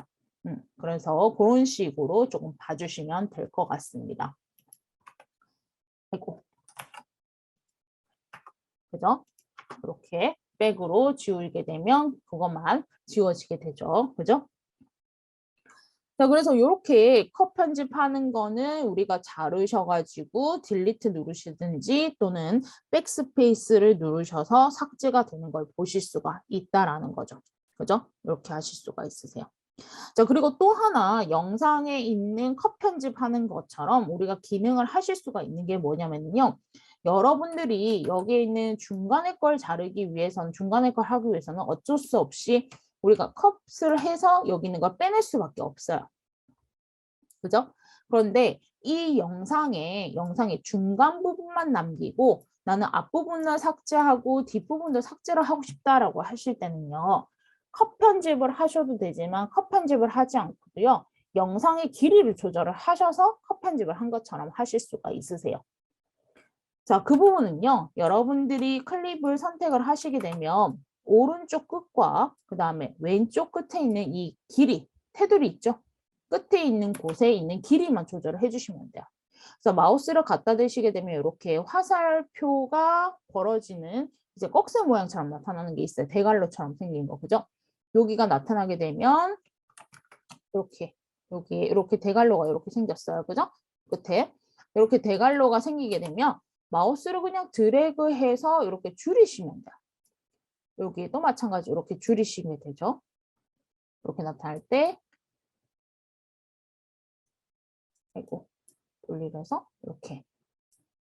그래서 그런 식으로 조금 봐주시면 될 것 같습니다. 아이고. 그죠? 이렇게 백으로 지우게 되면 그것만 지워지게 되죠. 그죠? 자, 그래서 이렇게 컷 편집하는 거는 우리가 자르셔가지고 딜리트 누르시든지 또는 백스페이스를 누르셔서 삭제가 되는 걸 보실 수가 있다라는 거죠. 그죠? 이렇게 하실 수가 있으세요. 자, 그리고 또 하나 영상에 있는 컷 편집하는 것처럼 우리가 기능을 하실 수가 있는 게 뭐냐면요. 여러분들이 여기에 있는 중간에 걸 자르기 위해서는 중간에 걸 하기 위해서는 어쩔 수 없이 우리가 컷을 해서 여기 있는 걸 빼낼 수밖에 없어요. 그죠? 그런데 이 영상의 중간 부분만 남기고 나는 앞부분을 삭제하고 뒷부분도 삭제를 하고 싶다라고 하실 때는요. 컷 편집을 하셔도 되지만 컷 편집을 하지 않고도요. 영상의 길이를 조절을 하셔서 컷 편집을 한 것처럼 하실 수가 있으세요. 자, 그 부분은요. 여러분들이 클립을 선택을 하시게 되면 오른쪽 끝과 그 다음에 왼쪽 끝에 있는 이 길이, 테두리 있죠? 끝에 있는 곳에 있는 길이만 조절을 해주시면 돼요. 그래서 마우스를 갖다 대시게 되면 이렇게 화살표가 벌어지는 이제 꺽쇠 모양처럼 나타나는 게 있어요. 대갈로처럼 생긴 거, 그죠? 여기가 나타나게 되면 이렇게 여기 이렇게 대갈로가 이렇게 생겼어요, 그죠? 끝에 이렇게 대갈로가 생기게 되면 마우스를 그냥 드래그해서 이렇게 줄이시면 돼요. 여기도 마찬가지로 이렇게 줄이시면 되죠. 이렇게 나타날 때 아이고 돌리면서 이렇게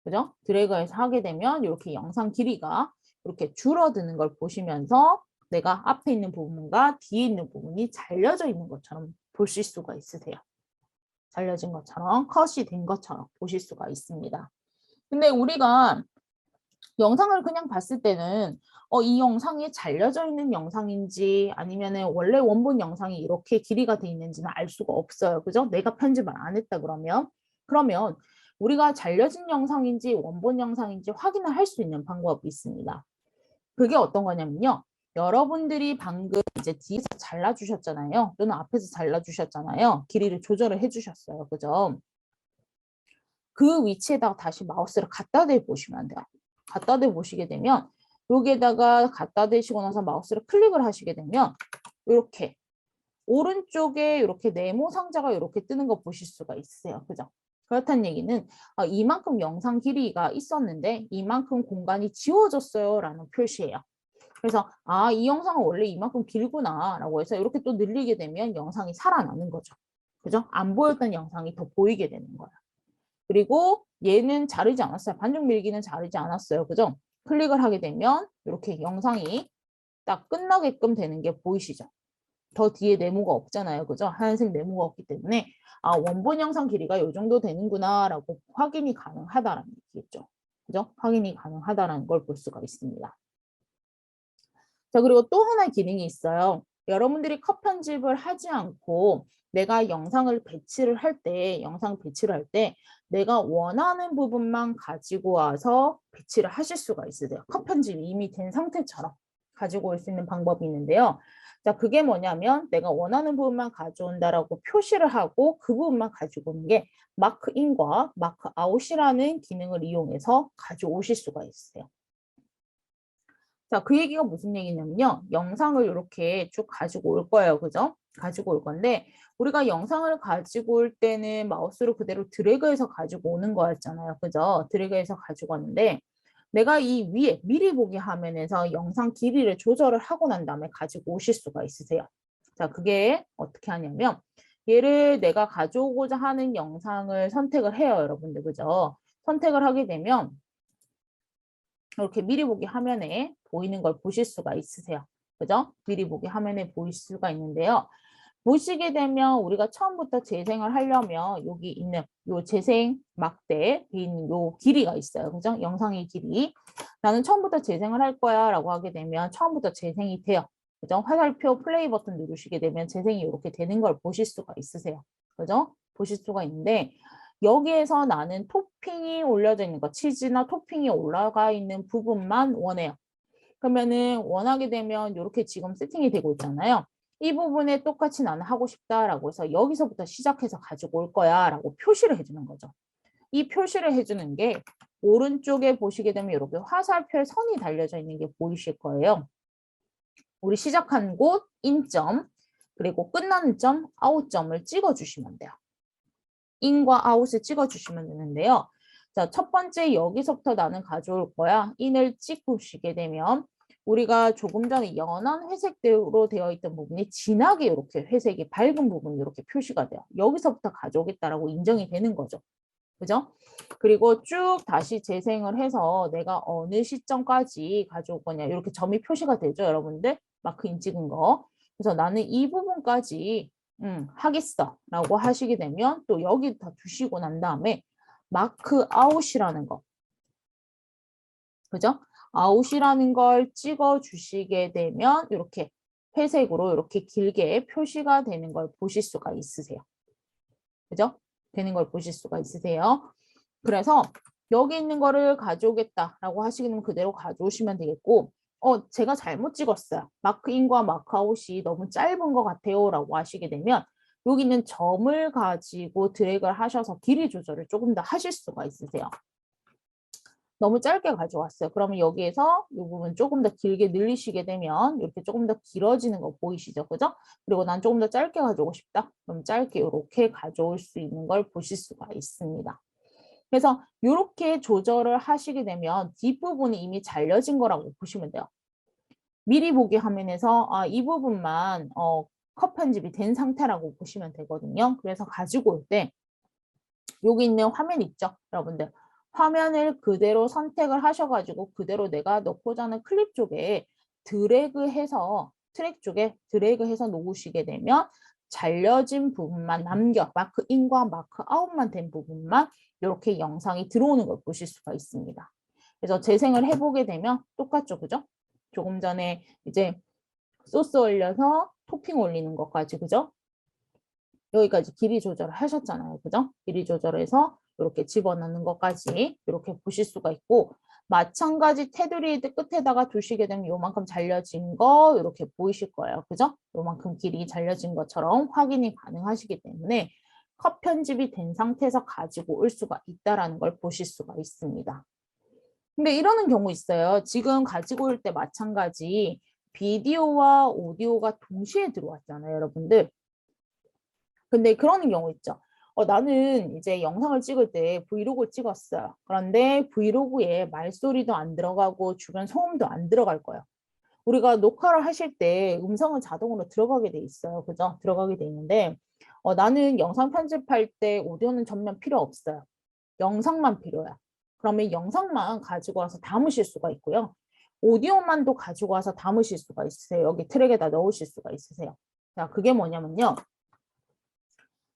그죠? 드래그해서 하게 되면 이렇게 영상 길이가 이렇게 줄어드는 걸 보시면서 내가 앞에 있는 부분과 뒤에 있는 부분이 잘려져 있는 것처럼 보실 수가 있으세요. 잘려진 것처럼 컷이 된 것처럼 보실 수가 있습니다. 근데 우리가 영상을 그냥 봤을 때는 이 영상이 잘려져 있는 영상인지 아니면은 원래 원본 영상이 이렇게 길이가 돼 있는지는 알 수가 없어요. 그죠? 내가 편집을 안 했다 그러면 우리가 잘려진 영상인지 원본 영상인지 확인을 할 수 있는 방법이 있습니다. 그게 어떤 거냐면요. 여러분들이 방금 이제 뒤에서 잘라주셨잖아요. 또는 앞에서 잘라주셨잖아요. 길이를 조절을 해주셨어요. 그죠? 그 위치에다가 다시 마우스를 갖다 대 보시면 돼요. 갖다 대 보시게 되면 여기에다가 갖다 대시고 나서 마우스를 클릭을 하시게 되면 이렇게 오른쪽에 이렇게 네모 상자가 이렇게 뜨는 거 보실 수가 있어요. 그죠? 그렇다는 얘기는 이만큼 영상 길이가 있었는데 이만큼 공간이 지워졌어요 라는 표시예요. 그래서 이 영상은 원래 이만큼 길구나 라고 해서 이렇게 또 늘리게 되면 영상이 살아나는 거죠. 그죠? 안 보였던 영상이 더 보이게 되는 거예요. 그리고 얘는 자르지 않았어요. 반죽 밀기는 자르지 않았어요. 그죠? 클릭을 하게 되면 이렇게 영상이 딱 끝나게끔 되는 게 보이시죠? 더 뒤에 네모가 없잖아요. 그죠? 하얀색 네모가 없기 때문에 원본 영상 길이가 이 정도 되는구나 라고 확인이 가능하다라는 얘기겠죠. 그죠? 확인이 가능하다라는 걸 볼 수가 있습니다. 자, 그리고 또 하나의 기능이 있어요. 여러분들이 컷 편집을 하지 않고 내가 영상을 배치를 할 때 내가 원하는 부분만 가지고 와서 배치를 하실 수가 있으세요. 컷 편집이 이미 된 상태처럼 가지고 올 수 있는 방법이 있는데요. 자, 그게 뭐냐면 내가 원하는 부분만 가져온다라고 표시를 하고 그 부분만 가지고 오는 게 마크 인과 마크 아웃이라는 기능을 이용해서 가져오실 수가 있어요. 자, 그 얘기가 무슨 얘기냐면요. 영상을 이렇게 쭉 가지고 올 거예요. 그죠? 가지고 올 건데 우리가 영상을 가지고 올 때는 마우스로 그대로 드래그해서 가지고 오는 거였잖아요. 그죠? 드래그해서 가지고 왔는데 내가 이 위에 미리 보기 화면에서 영상 길이를 조절을 하고 난 다음에 가지고 오실 수가 있으세요. 자, 그게 어떻게 하냐면 얘를 내가 가져오고자 하는 영상을 선택을 해요. 여러분들. 그죠? 선택을 하게 되면 이렇게 미리 보기 화면에 보이는 걸 보실 수가 있으세요. 그죠? 미리 보기 화면에 보일 수가 있는데요. 보시게 되면 우리가 처음부터 재생을 하려면 여기 있는 요 재생 막대에 있는 요 길이가 있어요. 그죠? 영상의 길이. 나는 처음부터 재생을 할 거야 라고 하게 되면 처음부터 재생이 돼요. 그죠? 화살표 플레이 버튼 누르시게 되면 재생이 이렇게 되는 걸 보실 수가 있으세요. 그죠? 보실 수가 있는데 여기에서 나는 토핑이 올려져 있는 거, 치즈나 토핑이 올라가 있는 부분만 원해요. 그러면은 원하게 되면 이렇게 지금 세팅이 되고 있잖아요. 이 부분에 똑같이 나는 하고 싶다라고 해서 여기서부터 시작해서 가지고 올 거야 라고 표시를 해주는 거죠. 이 표시를 해주는 게 오른쪽에 보시게 되면 이렇게 화살표에 선이 달려져 있는 게 보이실 거예요. 우리 시작한 곳, 인점, 그리고 끝나는 점, 아웃점을 찍어주시면 돼요. 인과 아웃을 찍어주시면 되는데요. 자, 첫 번째 여기서부터 나는 가져올 거야. 인을 찍으시게 되면 우리가 조금 전에 연한 회색으로 되어 있던 부분이 진하게 이렇게 회색이 밝은 부분이 이렇게 표시가 돼요. 여기서부터 가져오겠다라고 인정이 되는 거죠. 그죠? 그리고 쭉 다시 재생을 해서 내가 어느 시점까지 가져올 거냐 이렇게 점이 표시가 되죠, 여러분들? 마크인 찍은 거. 그래서 나는 이 부분까지 하겠어 라고 하시게 되면 또 여기 다 두시고 난 다음에 마크 아웃이라는 거. 그죠? 아웃이라는 걸 찍어 주시게 되면 이렇게 회색으로 이렇게 길게 표시가 되는 걸 보실 수가 있으세요. 그죠? 되는 걸 보실 수가 있으세요. 그래서 여기 있는 거를 가져오겠다라고 하시면 그대로 가져오시면 되겠고, 제가 잘못 찍었어요. 마크인과 마크아웃이 너무 짧은 것 같아요 라고 하시게 되면 여기 있는 점을 가지고 드래그를 하셔서 길이 조절을 조금 더 하실 수가 있으세요. 너무 짧게 가져왔어요. 그러면 여기에서 이 부분 조금 더 길게 늘리시게 되면 이렇게 조금 더 길어지는 거 보이시죠? 그죠? 그리고 난 조금 더 짧게 가져오고 싶다. 그럼 짧게 이렇게 가져올 수 있는 걸 보실 수가 있습니다. 그래서 이렇게 조절을 하시게 되면 뒷부분이 이미 잘려진 거라고 보시면 돼요. 미리 보기 화면에서 이 부분만 컷 편집이 된 상태라고 보시면 되거든요. 그래서 가지고 올 때 여기 있는 화면 있죠? 여러분들. 화면을 그대로 선택을 하셔가지고 그대로 내가 넣고자 하는 클립 쪽에 드래그해서 트랙 쪽에 드래그해서 놓으시게 되면 잘려진 부분만 남겨 마크 인과 마크 아웃만 된 부분만 이렇게 영상이 들어오는 걸 보실 수가 있습니다. 그래서 재생을 해보게 되면 똑같죠, 그죠? 조금 전에 이제 소스 올려서 토핑 올리는 것까지, 그죠? 여기까지 길이 조절을 하셨잖아요. 그죠? 길이 조절해서 이렇게 집어넣는 것까지 이렇게 보실 수가 있고, 마찬가지 테두리 끝에다가 두시게 되면 요만큼 잘려진 거 이렇게 보이실 거예요. 그죠? 요만큼 길이 잘려진 것처럼 확인이 가능하시기 때문에 컷 편집이 된 상태에서 가지고 올 수가 있다는 걸 보실 수가 있습니다. 근데 이러는 경우 있어요. 지금 가지고 올 때 마찬가지 비디오와 오디오가 동시에 들어왔잖아요, 여러분들. 근데 그런 경우 있죠. 나는 이제 영상을 찍을 때 브이로그를 찍었어요. 그런데 브이로그에 말소리도 안 들어가고 주변 소음도 안 들어갈 거예요. 우리가 녹화를 하실 때 음성은 자동으로 들어가게 돼 있어요. 그죠? 들어가게 돼 있는데 나는 영상 편집할 때 오디오는 전면 필요 없어요. 영상만 필요해요. 그러면 영상만 가지고 와서 담으실 수가 있고요. 오디오만도 가지고 와서 담으실 수가 있으세요. 여기 트랙에다 넣으실 수가 있으세요. 자, 그게 뭐냐면요.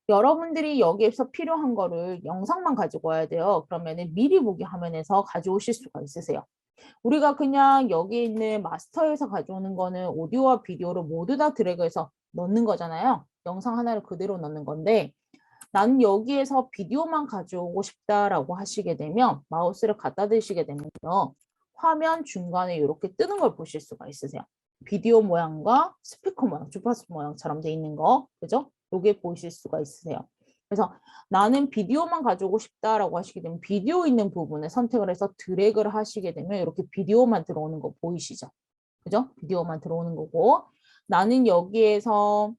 여러분들이 여기에서 필요한 거를 영상만 가지고 와야 돼요. 그러면은 미리 보기 화면에서 가져오실 수가 있으세요. 우리가 그냥 여기 있는 마스터에서 가져오는 거는 오디오와 비디오를 모두 다 드래그해서 넣는 거잖아요. 영상 하나를 그대로 넣는 건데 나는 여기에서 비디오만 가져오고 싶다라고 하시게 되면 마우스를 갖다 대시게 되면요. 화면 중간에 이렇게 뜨는 걸 보실 수가 있으세요. 비디오 모양과 스피커 모양, 주파수 모양처럼 돼 있는 거, 그죠? 요게 보실 수가 있으세요. 그래서 나는 비디오만 가져오고 싶다라고 하시게 되면 비디오 있는 부분을 선택을 해서 드래그를 하시게 되면 이렇게 비디오만 들어오는 거 보이시죠? 그죠? 비디오만 들어오는 거고 나는 여기에서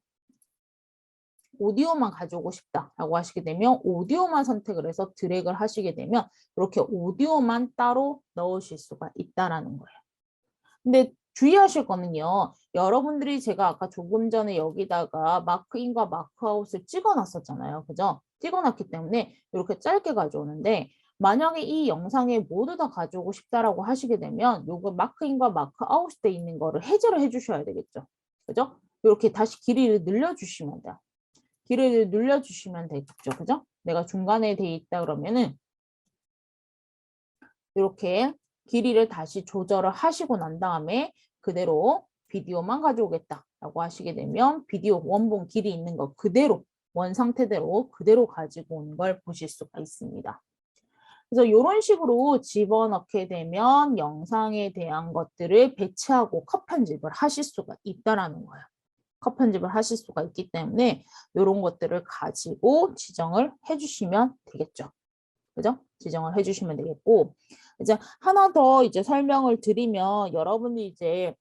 오디오만 가져오고 싶다라고 하시게 되면 오디오만 선택을 해서 드래그를 하시게 되면 이렇게 오디오만 따로 넣으실 수가 있다라는 거예요. 근데 주의하실 거는요. 여러분들이 제가 아까 조금 전에 여기다가 마크인과 마크아웃을 찍어놨었잖아요. 그죠? 찍어놨기 때문에 이렇게 짧게 가져오는데 만약에 이 영상에 모두 다 가져오고 싶다라고 하시게 되면 요거 마크인과 마크아웃 돼 있는 거를 해제를 해주셔야 되겠죠. 그죠? 이렇게 다시 길이를 늘려주시면 돼요. 길이를 늘려주시면 되겠죠. 그죠? 내가 중간에 돼 있다 그러면은 이렇게 길이를 다시 조절을 하시고 난 다음에 그대로 비디오만 가져오겠다라고 하시게 되면 비디오 원본 길이 있는 거 그대로 원 상태대로 그대로 가지고 오는 걸 보실 수가 있습니다. 그래서 이런 식으로 집어넣게 되면 영상에 대한 것들을 배치하고 컷 편집을 하실 수가 있다라는 거예요. 컷 편집을 하실 수가 있기 때문에 이런 것들을 가지고 지정을 해주시면 되겠죠. 그죠? 지정을 해주시면 되겠고 이제 하나 더 이제 설명을 드리면 여러분이 이제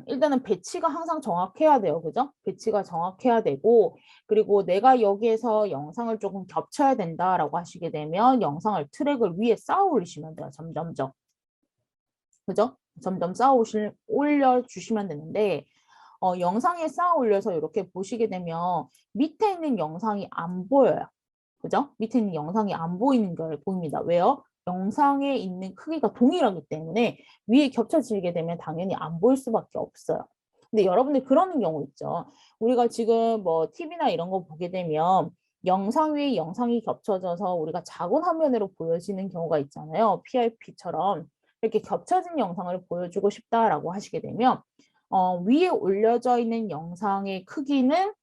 일단은 배치가 항상 정확해야 돼요. 그죠? 배치가 정확해야 되고 그리고 내가 여기에서 영상을 조금 겹쳐야 된다라고 하시게 되면 영상을 트랙을 위에 쌓아 올리시면 돼요. 점점점. 그죠? 점점 올려주시면 되는데 영상에 쌓아 올려서 이렇게 보시게 되면 밑에 있는 영상이 안 보여요. 그죠? 밑에 있는 영상이 안 보이는 게 보입니다. 왜요? 영상에 있는 크기가 동일하기 때문에 위에 겹쳐지게 되면 당연히 안 보일 수밖에 없어요. 근데 여러분들 그러는 경우 있죠. 우리가 지금 뭐 TV나 이런 거 보게 되면 영상 위에 영상이 겹쳐져서 우리가 작은 화면으로 보여지는 경우가 있잖아요. PIP처럼 이렇게 겹쳐진 영상을 보여주고 싶다라고 하시게 되면 위에 올려져 있는 영상의 크기는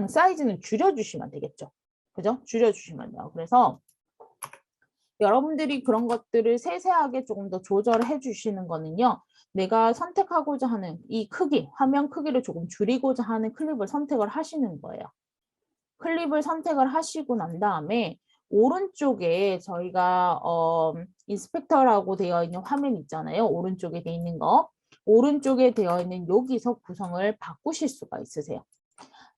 사이즈는 줄여주시면 되겠죠. 그죠? 줄여주시면 돼요. 그래서 여러분들이 그런 것들을 세세하게 조금 더 조절해 주시는 거는요. 내가 선택하고자 하는 이 크기, 화면 크기를 조금 줄이고자 하는 클립을 선택을 하시는 거예요. 클립을 선택을 하시고 난 다음에 오른쪽에 저희가 인스펙터라고 되어 있는 화면 있잖아요. 오른쪽에 되어 있는 거. 오른쪽에 되어 있는 여기서 구성을 바꾸실 수가 있으세요.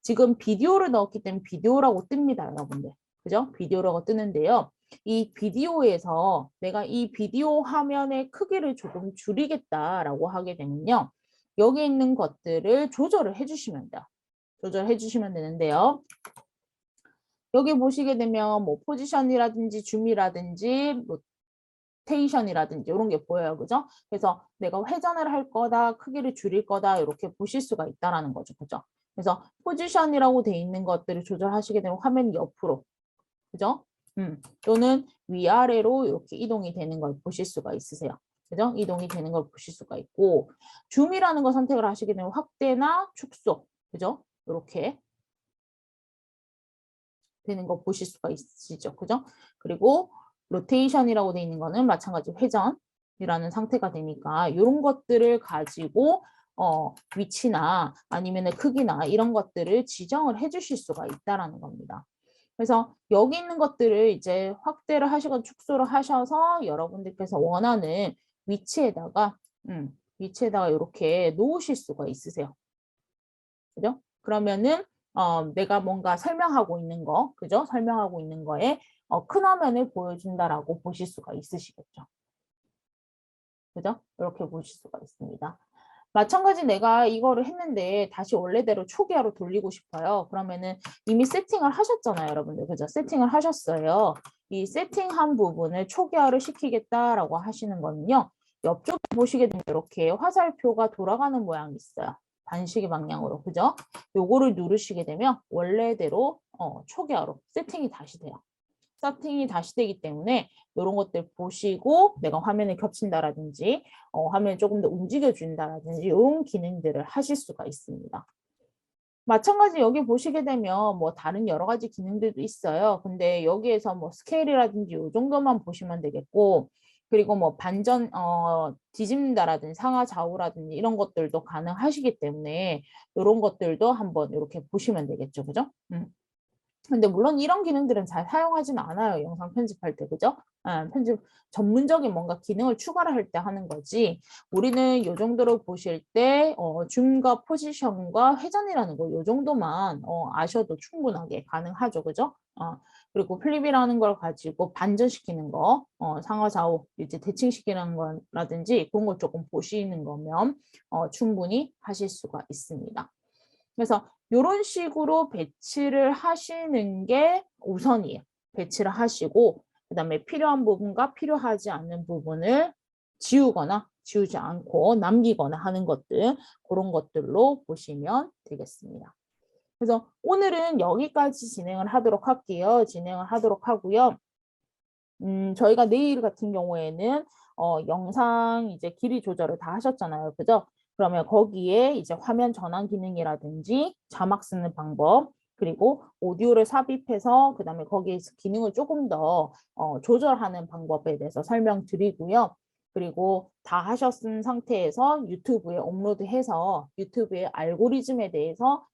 지금 비디오를 넣었기 때문에 비디오라고 뜹니다, 여러분들. 그죠? 비디오라고 뜨는데요. 이 비디오에서 내가 이 비디오 화면의 크기를 조금 줄이겠다라고 하게 되면요. 여기 있는 것들을 조절을 해주시면 돼요. 조절해 주시면 되는데요. 여기 보시게 되면 뭐 포지션이라든지 줌이라든지 로테이션이라든지 이런 게 보여요. 그죠? 그래서 내가 회전을 할 거다, 크기를 줄일 거다 이렇게 보실 수가 있다라는 거죠. 그죠? 그래서 포지션이라고 돼 있는 것들을 조절하시게 되면 화면이 옆으로, 그죠? 또는 위아래로 이렇게 이동이 되는 걸 보실 수가 있으세요. 그죠? 이동이 되는 걸 보실 수가 있고, 줌이라는 거 선택을 하시게 되면 확대나 축소, 그죠? 이렇게 되는 거 보실 수가 있으시죠. 그죠? 그리고 로테이션이라고 돼 있는 거는 마찬가지 회전이라는 상태가 되니까 이런 것들을 가지고 위치나 아니면 크기나 이런 것들을 지정을 해 주실 수가 있다라는 겁니다. 그래서 여기 있는 것들을 이제 확대를 하시거나 축소를 하셔서 여러분들께서 원하는 위치에다가 위치에다가 이렇게 놓으실 수가 있으세요. 그죠? 그러면은 내가 뭔가 설명하고 있는 거, 그죠? 설명하고 있는 거에 큰 화면을 보여준다라고 보실 수가 있으시겠죠. 그죠? 이렇게 보실 수가 있습니다. 마찬가지 내가 이거를 했는데 다시 원래대로 초기화로 돌리고 싶어요. 그러면은 이미 세팅을 하셨잖아요, 여러분들. 그죠? 세팅을 하셨어요. 이 세팅한 부분을 초기화를 시키겠다라고 하시는 거는요. 옆쪽에 보시게 되면 이렇게 화살표가 돌아가는 모양이 있어요. 반시계 방향으로. 그죠? 요거를 누르시게 되면 원래대로 초기화로 세팅이 다시 돼요. 세팅이 다시 되기 때문에 이런 것들 보시고 내가 화면에 겹친다라든지 화면을 조금 더 움직여준다라든지 이런 기능들을 하실 수가 있습니다. 마찬가지 여기 보시게 되면 뭐 다른 여러 가지 기능들도 있어요. 근데 여기에서 뭐 스케일이라든지 이 정도만 보시면 되겠고 그리고 뭐 반전 뒤집는다라든지 상하 좌우라든지 이런 것들도 가능하시기 때문에 이런 것들도 한번 이렇게 보시면 되겠죠. 그죠? 근데 물론 이런 기능들은 잘 사용하지는 않아요. 영상 편집할 때, 그죠? 편집 전문적인 뭔가 기능을 추가를 할 때 하는 거지. 우리는 이 정도로 보실 때 줌과 포지션과 회전이라는 거 이 정도만 아셔도 충분하게 가능하죠, 그죠? 그리고 플립이라는 걸 가지고 반전시키는 거, 상하 좌우 이제 대칭시키는 거라든지 그런 걸 조금 보시는 거면 충분히 하실 수가 있습니다. 그래서 이런 식으로 배치를 하시는 게 우선이에요. 배치를 하시고 그다음에 필요한 부분과 필요하지 않는 부분을 지우거나 지우지 않고 남기거나 하는 것들 그런 것들로 보시면 되겠습니다. 그래서 오늘은 여기까지 진행을 하도록 할게요. 진행을 하도록 하고요. 저희가 내일 같은 경우에는 영상 이제 길이 조절을 다 하셨잖아요. 그죠? 그러면 거기에 이제 화면 전환 기능이라든지 자막 쓰는 방법, 그리고 오디오를 삽입해서 그다음에 거기에서 기능을 조금 더 조절하는 방법에 대해서 설명드리고요. 그리고 다 하셨은 상태에서 유튜브에 업로드해서 유튜브의 알고리즘에 대해서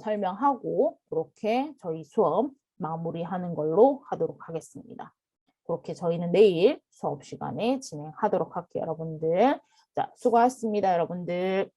설명하고 그렇게 저희 수업 마무리하는 걸로 하도록 하겠습니다. 그렇게 저희는 내일 수업 시간에 진행하도록 할게요, 여러분들. 자, 수고하셨습니다, 여러분들.